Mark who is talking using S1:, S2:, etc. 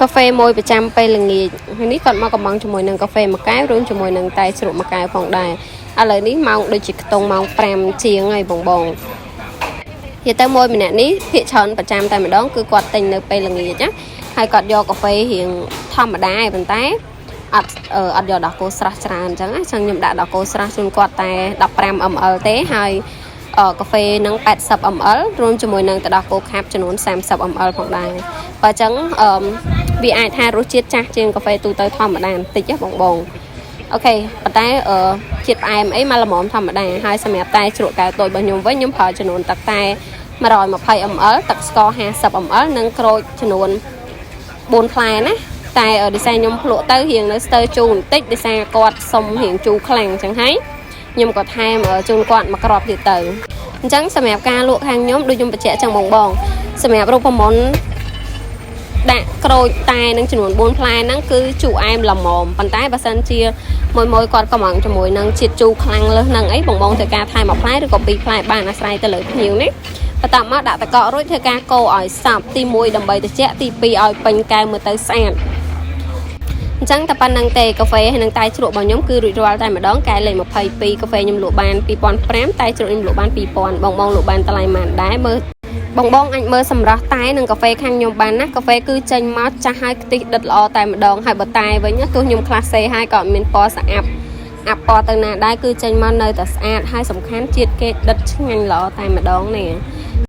S1: កាហ្វេមួយប្រចាំពេលល្ងាចហើយនេះគាត់មកកំងជាមួយនឹងកាហ្វេមួយកែវរួមជាមួយនឹងតែជ្រក់មួយកែវផងដែរឥឡូវនេះម៉ោងដូចជាខ្ទង់ម៉ោង5ជាងហើយបងនិយាយទៅមួយម្នាក់នេះភាកច្រើនប្រចាំតែម្ដងគឺគាត់ទិញនៅពេលល្ងាចណាហើយគាត់យកកាហ្វេរៀងធម្មតាឯប៉ុន្តែអត់យកដល់គោស្រស់ច្រើនអញ្ចឹងណាខ្ញុំដាក់ដល់គោស្រស់ជូនគាត់តែ15 ml ទេហើយកាហ្វេនឹង80 ml រួមជាមួយនឹងទឹកដោះគោខាប់ចំនួន30 ml ផងដែរបើអញ្ចឹងវាអាចថារសជាតិចាស់ជាងកាហ្វេទូទៅធម្មតាបន្តិចណាបងអូខេប៉ុន្តែជាតិផ្អែមអីមកល្មមធម្មតាហើយសម្រាប់តែជ្រក់កែវតូចរបស់ខ្ញុំវិញខ្ញុំប្រើចំនួនទឹកតែ120 ml ទឹកស្ករ50 ml និងក្រូចចំនួន4ផ្លែណាតែឌីហ្សែនខ្ញុំភ្លក់ទៅរៀងនៅស្ទើរជូរបន្តិចដោយសារគាត់សុំរៀងជូរខ្លាំងអញ្ចឹងហើយខ្ញុំក៏ថែមជូនគាត់មួយគ្រាប់ទៀតទៅអញ្ចឹងសម្រាប់ការលក់ខាងខ្ញុំដូចខ្ញុំបញ្ជាក់ចឹងបងសម្រាប់រូបមន្តដាក់ក្រូចតែនឹងចំនួន4ផ្លែហ្នឹងគឺជូរអែមល្មមប៉ុន្តែបើសិនជាមួយគាត់កំងជាមួយនឹងជាតិជូរខ្លាំងលើសហ្នឹងអីបងធ្វើការថែម1ផ្លែឬក៏2ផ្លែបានអាស្រ័យទៅលើភ្ញៀវនេះបន្ទាប់មកដាក់ទឹកកករួចធ្វើការកូរឲ្យសព្វទី1ដើម្បីត្រជាក់ទី2ឲ្យពេញកែវមើលទៅស្អាតអញ្ចឹងតែប៉ុណ្្នឹងទេកាហ្វេហើយនឹងតែជ្រក់របស់ខ្ញុំគឺរួចរាល់តែម្ដងកែលេខ22កាហ្វេខ្ញុំលក់បាន2500តែជ្រក់ខ្ញុំលក់បាន2000បងលក់បានតម្លៃប៉ុន្មានដែរមើលបងអាចមើលសម្រស់តែនឹងកាហ្វេខាងខ្ញុំបានណាកាហ្វេគឺចេញមកចាស់ហើយខ្ទិះដិតល្អតែម្ដងហើយបើតែវិញទោះខ្ញុំក្លាសេហើយក៏មានពណ៌ស្អាតអាប់ពណ៌ទៅណាដែរគឺចេញមកនៅតែស្អាតហើយសំខាន់ជាតិគេដិតឆ្ងាញ់ល្អតែម្ដងនេះ